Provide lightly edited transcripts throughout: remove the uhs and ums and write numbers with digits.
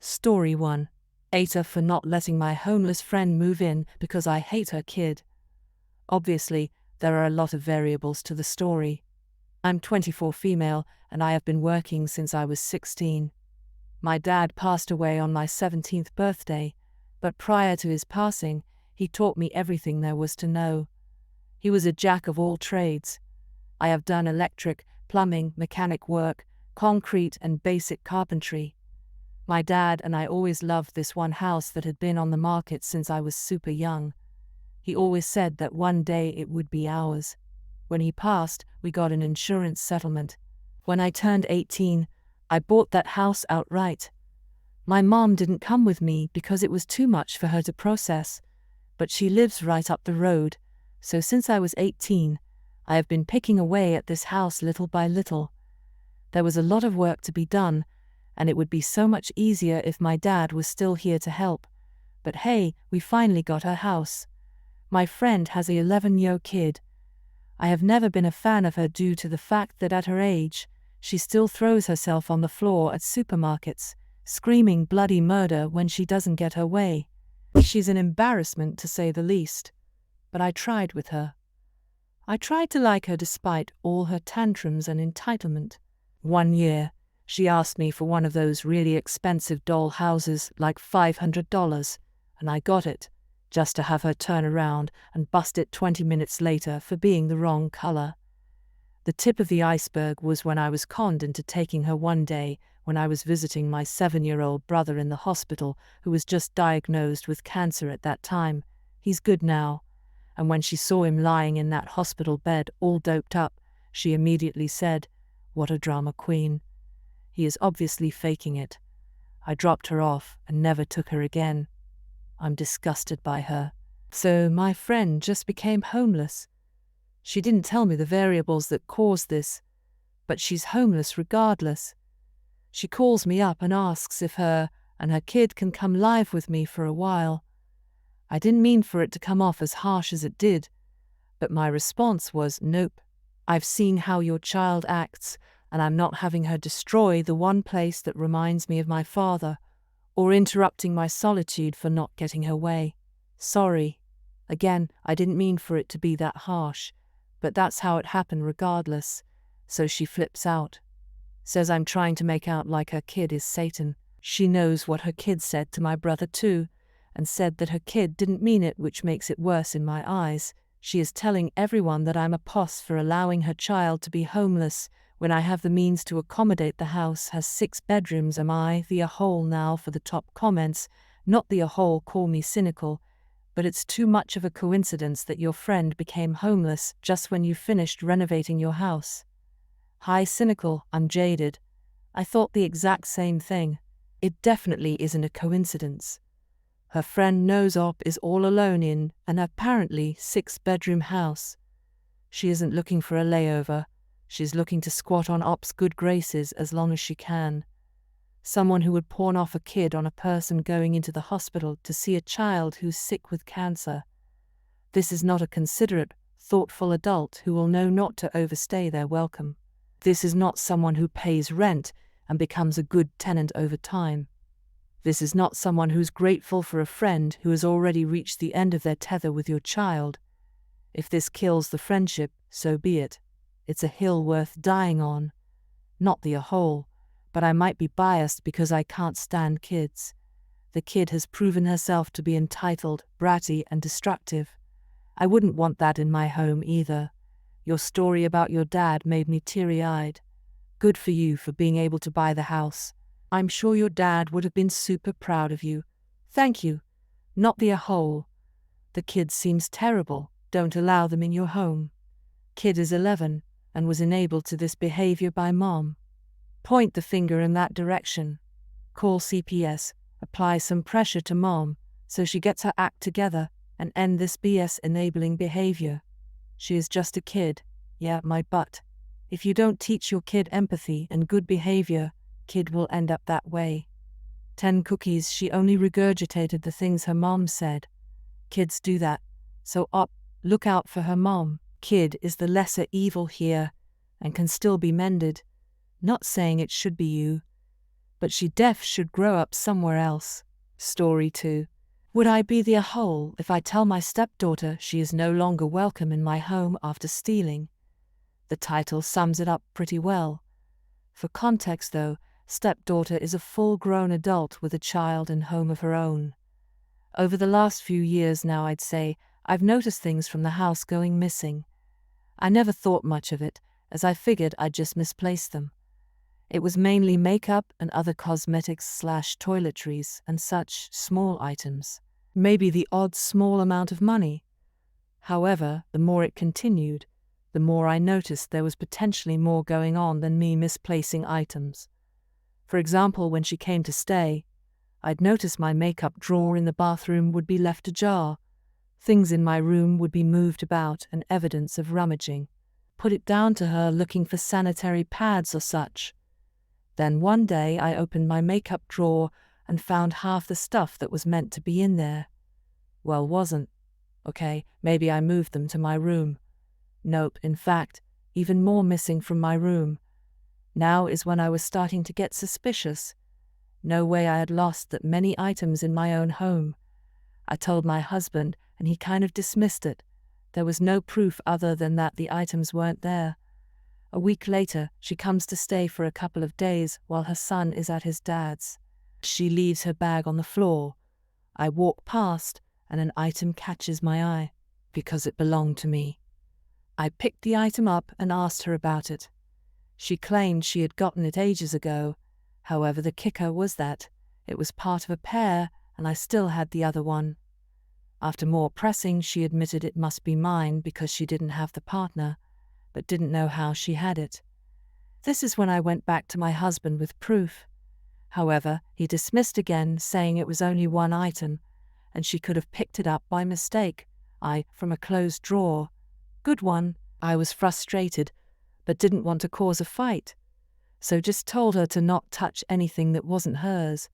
Story 1. AITA for not letting my homeless friend move in because I hate her kid. Obviously, there are a lot of variables to the story. I'm 24 female and I have been working since I was 16. My dad passed away on my 17th birthday, but prior to his passing, he taught me everything there was to know. He was a jack of all trades. I have done electric, plumbing, mechanic work, concrete and basic carpentry. My dad and I always loved this one house that had been on the market since I was super young. He always said that one day it would be ours. When he passed, we got an insurance settlement. When I turned 18, I bought that house outright. My mom didn't come with me because it was too much for her to process, but she lives right up the road, so since I was 18, I have been picking away at this house little by little. There was a lot of work to be done, and it would be so much easier if my dad was still here to help. But hey, we finally got her house. My friend has a 11-year-old kid. I have never been a fan of her due to the fact that at her age, she still throws herself on the floor at supermarkets, screaming bloody murder when she doesn't get her way. She's an embarrassment to say the least. But I tried with her. I tried to like her despite all her tantrums and entitlement. One year, she asked me for one of those really expensive doll houses, like $500, and I got it, just to have her turn around and bust it 20 minutes later for being the wrong color. The tip of the iceberg was when I was conned into taking her one day when I was visiting my 7-year-old brother in the hospital who was just diagnosed with cancer at that time. He's good now. And when she saw him lying in that hospital bed all doped up, she immediately said, "What a drama queen. He is obviously faking it." I dropped her off and never took her again. I'm disgusted by her. So my friend just became homeless. She didn't tell me the variables that caused this, but she's homeless regardless. She calls me up and asks if her and her kid can come live with me for a while. I didn't mean for it to come off as harsh as it did, but my response was, nope. I've seen how your child acts, and I'm not having her destroy the one place that reminds me of my father, or interrupting my solitude for not getting her way. Sorry. Again, I didn't mean for it to be that harsh, but that's how it happened regardless. So she flips out. Says I'm trying to make out like her kid is Satan. She knows what her kid said to my brother too, and said that her kid didn't mean it, which makes it worse in my eyes. She is telling everyone that I'm a poss for allowing her child to be homeless when I have the means to accommodate. The house has 6 bedrooms. Am I the a-hole now for the top comments? Not the a-hole, call me cynical, but it's too much of a coincidence that your friend became homeless just when you finished renovating your house. Hi cynical, I'm jaded. I thought the exact same thing. It definitely isn't a coincidence. Her friend knows Op is all alone in an apparently 6-bedroom house. She isn't looking for a layover. She's looking to squat on Op's good graces as long as she can. Someone who would pawn off a kid on a person going into the hospital to see a child who's sick with cancer. This is not a considerate, thoughtful adult who will know not to overstay their welcome. This is not someone who pays rent and becomes a good tenant over time. This is not someone who's grateful for a friend who has already reached the end of their tether with your child. If this kills the friendship, so be it. It's a hill worth dying on. Not the a-hole, but I might be biased because I can't stand kids. The kid has proven herself to be entitled, bratty, and destructive. I wouldn't want that in my home either. Your story about your dad made me teary-eyed. Good for you for being able to buy the house. I'm sure your dad would have been super proud of you. Thank you. Not the a-hole. The kid seems terrible. Don't allow them in your home. Kid is 11 and was enabled to this behavior by mom. Point the finger in that direction. Call CPS, apply some pressure to mom so she gets her act together and end this BS enabling behavior. She is just a kid. Yeah, my butt. If you don't teach your kid empathy and good behavior, kid will end up that way. 10 cookies. She only regurgitated the things her mom said. Kids do that. So Op, look out for her mom. Kid is the lesser evil here and can still be mended. Not saying it should be you. but she deaf should grow up somewhere else. Story 2. Would I be the a-hole if I tell my stepdaughter she is no longer welcome in my home after stealing? The title sums it up pretty well. For context though, stepdaughter is a full-grown adult with a child and home of her own. Over the last few years now, I'd say, I've noticed things from the house going missing. I never thought much of it, as I figured I'd just misplaced them. It was mainly makeup and other cosmetics/toiletries and such small items. Maybe the odd small amount of money. However, the more it continued, the more I noticed there was potentially more going on than me misplacing items. For example, when she came to stay, I'd notice my makeup drawer in the bathroom would be left ajar. Things in my room would be moved about and evidence of rummaging. Put it down to her looking for sanitary pads or such. Then one day I opened my makeup drawer and found half the stuff that was meant to be in there. Well, wasn't. Okay, maybe I moved them to my room. Nope, in fact, even more missing from my room. Now is when I was starting to get suspicious. No way I had lost that many items in my own home. I told my husband, and he kind of dismissed it. There was no proof other than that the items weren't there. A week later, she comes to stay for a couple of days while her son is at his dad's. She leaves her bag on the floor. I walk past, and an item catches my eye, because it belonged to me. I picked the item up and asked her about it. She claimed she had gotten it ages ago. However, the kicker was that it was part of a pair and I still had the other one. After more pressing, she admitted it must be mine because she didn't have the partner, but didn't know how she had it. This is when I went back to my husband with proof. However, he dismissed again, saying it was only one item, and she could have picked it up by mistake, from a closed drawer. Good one. I was frustrated, but didn't want to cause a fight, so just told her to not touch anything that wasn't hers,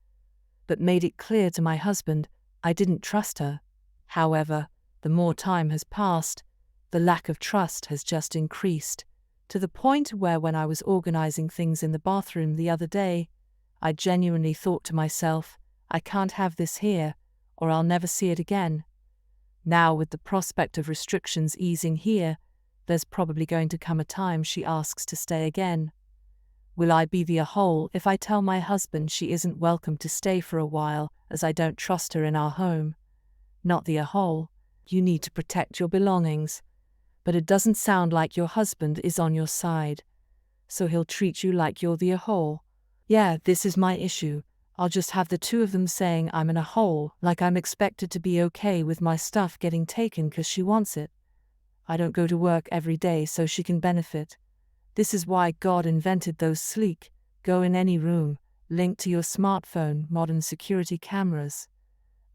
but made it clear to my husband I didn't trust her. However, the more time has passed, the lack of trust has just increased, to the point where when I was organizing things in the bathroom the other day, I genuinely thought to myself, I can't have this here, or I'll never see it again. Now, with the prospect of restrictions easing here, there's probably going to come a time she asks to stay again. Will I be the a-hole if I tell my husband she isn't welcome to stay for a while, as I don't trust her in our home? Not the a-hole. You need to protect your belongings. But it doesn't sound like your husband is on your side, so he'll treat you like you're the a-hole. Yeah, this is my issue. I'll just have the two of them saying I'm an a-hole, like I'm expected to be okay with my stuff getting taken because she wants it. I don't go to work every day so she can benefit. This is why God invented those sleek, go in any room, linked to your smartphone, modern security cameras.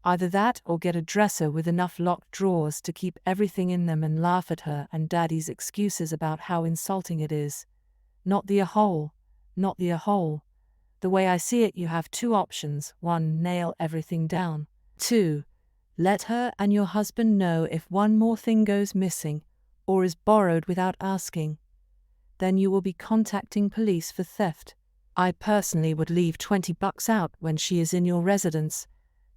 Either that or get a dresser with enough locked drawers to keep everything in them and laugh at her and daddy's excuses about how insulting it is. Not the a-hole. Not the a-hole. The way I see it, you have two options. 1. Nail everything down. 2. Let her and your husband know if one more thing goes missing, or is borrowed without asking. Then you will be contacting police for theft. I personally would leave $20 out when she is in your residence,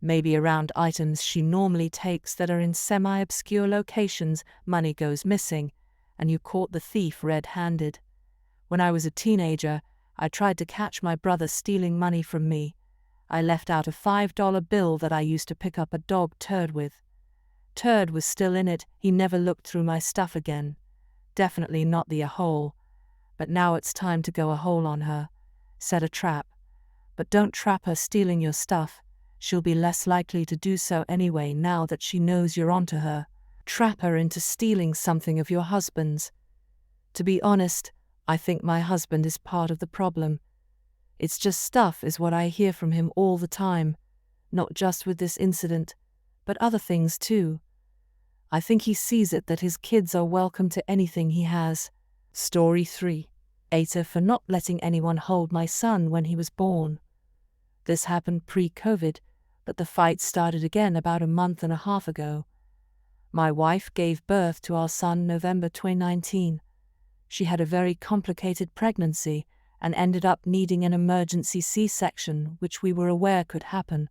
maybe around items she normally takes that are in semi-obscure locations. Money goes missing, and you caught the thief red-handed. When I was a teenager, I tried to catch my brother stealing money from me. I left out a $5 bill that I used to pick up a dog turd with. Turd was still in it. He never looked through my stuff again. Definitely not the a-hole. But now it's time to go a-hole on her. Set a trap. But don't trap her stealing your stuff. She'll be less likely to do so anyway now that she knows you're onto her. Trap her into stealing something of your husband's. To be honest, I think my husband is part of the problem. It's just stuff is what I hear from him all the time, not just with this incident, but other things too. I think he sees it that his kids are welcome to anything he has. Story 3. AITA for not letting anyone hold my son when he was born. This happened pre-COVID, but the fight started again about a month and a half ago. My wife gave birth to our son November 2019. She had a very complicated pregnancy, and ended up needing an emergency C-section, which we were aware could happen.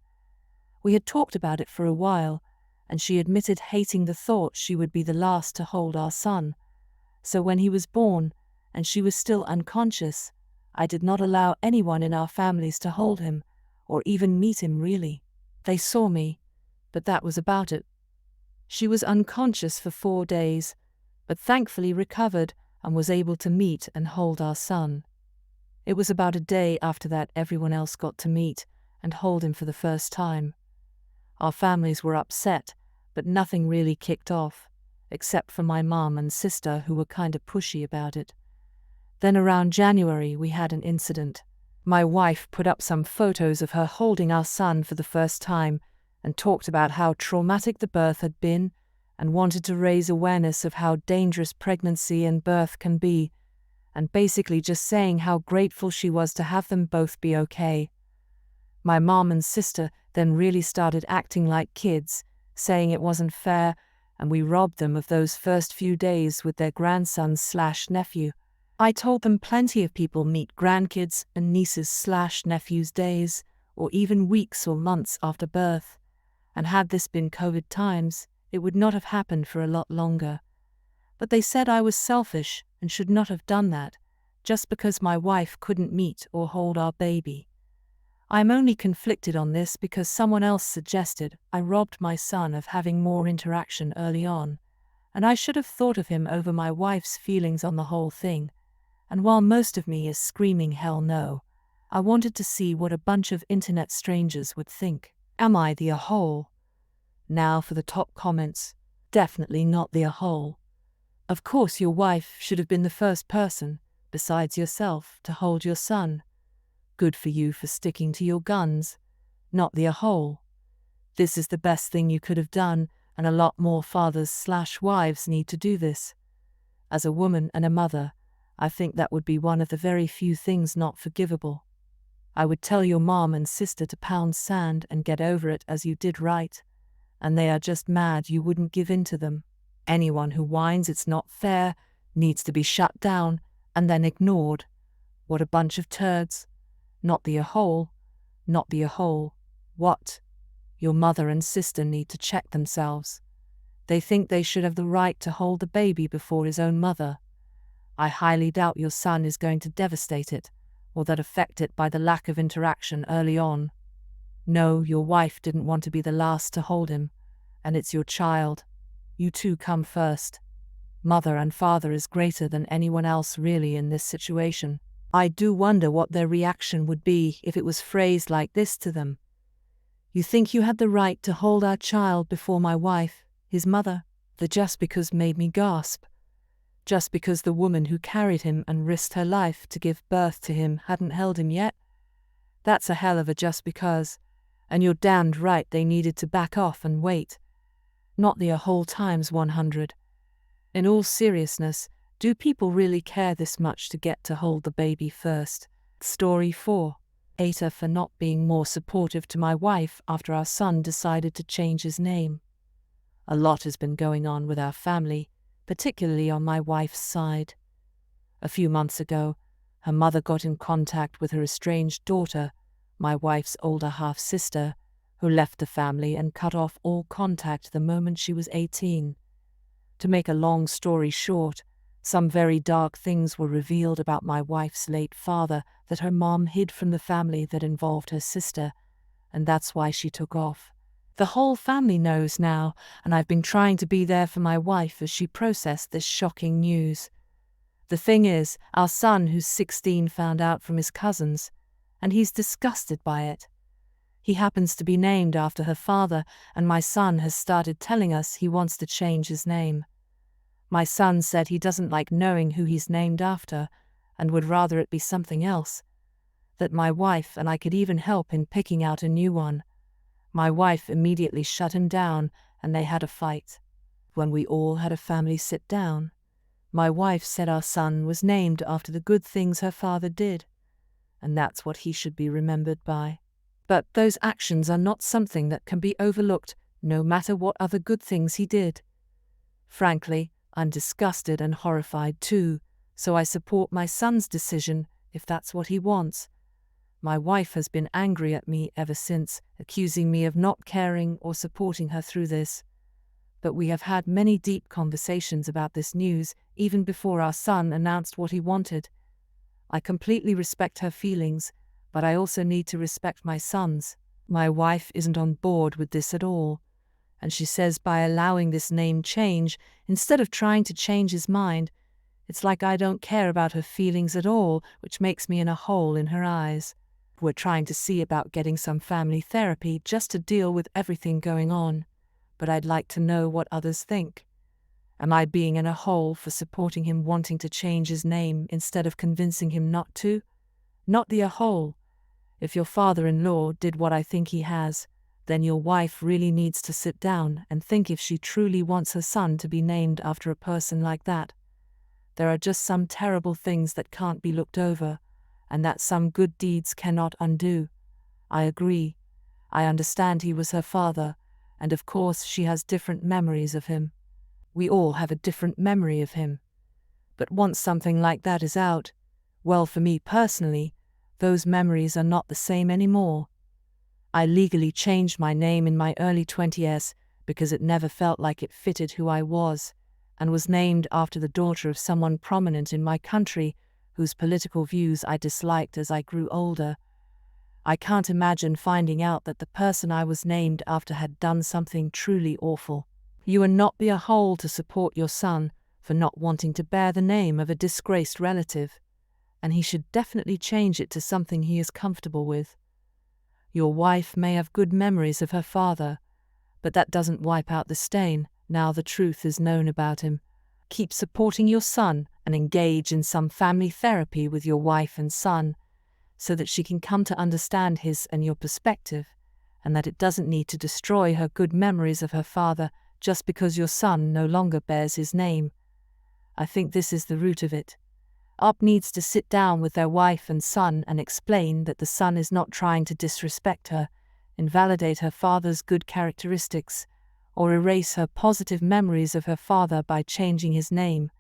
We had talked about it for a while, and she admitted hating the thought she would be the last to hold our son. So when he was born, and she was still unconscious, I did not allow anyone in our families to hold him, or even meet him really. They saw me, but that was about it. She was unconscious for 4 days, but thankfully recovered and was able to meet and hold our son. It was about a day after that everyone else got to meet and hold him for the first time. Our families were upset, but nothing really kicked off, except for my mom and sister who were kinda pushy about it. Then around January we had an incident. My wife put up some photos of her holding our son for the first time and talked about how traumatic the birth had been and wanted to raise awareness of how dangerous pregnancy and birth can be, and basically just saying how grateful she was to have them both be okay. My mom and sister then really started acting like kids, saying it wasn't fair, and we robbed them of those first few days with their grandson/nephew. I told them plenty of people meet grandkids and nieces/nephews days, or even weeks or months after birth, and had this been COVID times, it would not have happened for a lot longer. But they said I was selfish and should not have done that, just because my wife couldn't meet or hold our baby. I'm only conflicted on this because someone else suggested I robbed my son of having more interaction early on, and I should have thought of him over my wife's feelings on the whole thing. And while most of me is screaming hell no, I wanted to see what a bunch of internet strangers would think. Am I the a-hole? Now for the top comments. Definitely not the a-hole. Of course your wife should have been the first person, besides yourself, to hold your son. Good for you for sticking to your guns. Not the a-hole. This is the best thing you could have done, and a lot more fathers/wives need to do this. As a woman and a mother, I think that would be one of the very few things not forgivable. I would tell your mom and sister to pound sand and get over it as you did right, and they are just mad you wouldn't give in to them. Anyone who whines it's not fair needs to be shut down and then ignored. What a bunch of turds. Not the a-hole. Not the a-hole. What? Your mother and sister need to check themselves. They think they should have the right to hold the baby before his own mother. I highly doubt your son is going to devastate it, or that affect it by the lack of interaction early on. No, your wife didn't want to be the last to hold him, and it's your child. You two come first. Mother and father is greater than anyone else really in this situation. I do wonder what their reaction would be if it was phrased like this to them. You think you had the right to hold our child before my wife, his mother? The just because made me gasp. Just because the woman who carried him and risked her life to give birth to him hadn't held him yet? That's a hell of a just because, and you're damned right they needed to back off and wait. Not the a-hole times 100. In all seriousness, do people really care this much to get to hold the baby first? Story 4. AITA for not being more supportive to my wife after our son decided to change his name. A lot has been going on with our family, particularly on my wife's side. A few months ago, her mother got in contact with her estranged daughter, my wife's older half-sister, who left the family and cut off all contact the moment she was 18. To make a long story short, some very dark things were revealed about my wife's late father that her mom hid from the family that involved her sister, and that's why she took off. The whole family knows now, and I've been trying to be there for my wife as she processed this shocking news. The thing is, our son, who's 16, found out from his cousins, and he's disgusted by it. He happens to be named after her father, and my son has started telling us he wants to change his name. My son said he doesn't like knowing who he's named after, and would rather it be something else. That my wife and I could even help in picking out a new one. My wife immediately shut him down, and they had a fight. When we all had a family sit down, my wife said our son was named after the good things her father did, and that's what he should be remembered by. But those actions are not something that can be overlooked, no matter what other good things he did. Frankly, I'm disgusted and horrified too, so I support my son's decision, if that's what he wants. My wife has been angry at me ever since, accusing me of not caring or supporting her through this. But we have had many deep conversations about this news, even before our son announced what he wanted. I completely respect her feelings, but I also need to respect my son's. My wife isn't on board with this at all, and she says by allowing this name change, instead of trying to change his mind, it's like I don't care about her feelings at all, which makes me in a hole in her eyes. We're trying to see about getting some family therapy just to deal with everything going on, but I'd like to know what others think. Am I being in a hole for supporting him wanting to change his name instead of convincing him not to? Not the a hole. If your father-in-law did what I think he has, then your wife really needs to sit down and think if she truly wants her son to be named after a person like that. There are just some terrible things that can't be looked over, and that some good deeds cannot undo. I agree. I understand he was her father, and of course she has different memories of him. We all have a different memory of him. But once something like that is out, well, for me personally, those memories are not the same anymore. I legally changed my name in my early 20s because it never felt like it fitted who I was, and was named after the daughter of someone prominent in my country whose political views I disliked as I grew older. I can't imagine finding out that the person I was named after had done something truly awful. You are not be a hole to support your son for not wanting to bear the name of a disgraced relative, and he should definitely change it to something he is comfortable with. Your wife may have good memories of her father, but that doesn't wipe out the stain now the truth is known about him. Keep supporting your son and engage in some family therapy with your wife and son, so that she can come to understand his and your perspective, and that it doesn't need to destroy her good memories of her father just because your son no longer bears his name. I think this is the root of it. Up needs to sit down with their wife and son and explain that the son is not trying to disrespect her, invalidate her father's good characteristics, or erase her positive memories of her father by changing his name.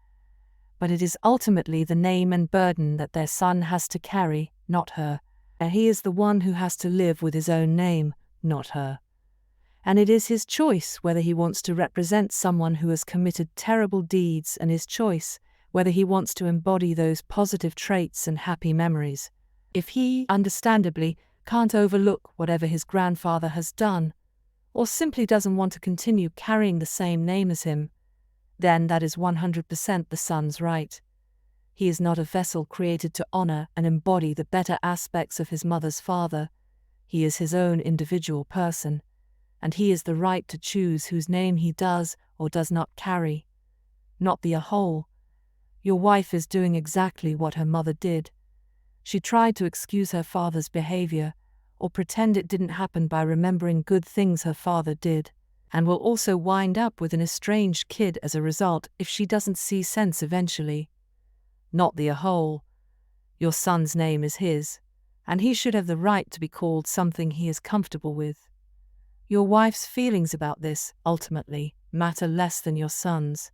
But it is ultimately the name and burden that their son has to carry, not her. And he is the one who has to live with his own name, not her. And it is his choice whether he wants to represent someone who has committed terrible deeds, and his choice whether he wants to embody those positive traits and happy memories. If he, understandably, can't overlook whatever his grandfather has done, or simply doesn't want to continue carrying the same name as him, then that is 100% the son's right. He is not a vessel created to honor and embody the better aspects of his mother's father. He is his own individual person, and he is the right to choose whose name he does or does not carry. Not be a hole. Your wife is doing exactly what her mother did. She tried to excuse her father's behavior, or pretend it didn't happen by remembering good things her father did, and will also wind up with an estranged kid as a result if she doesn't see sense eventually. Not the a hole. Your son's name is his, and he should have the right to be called something he is comfortable with. Your wife's feelings about this, ultimately, matter less than your son's.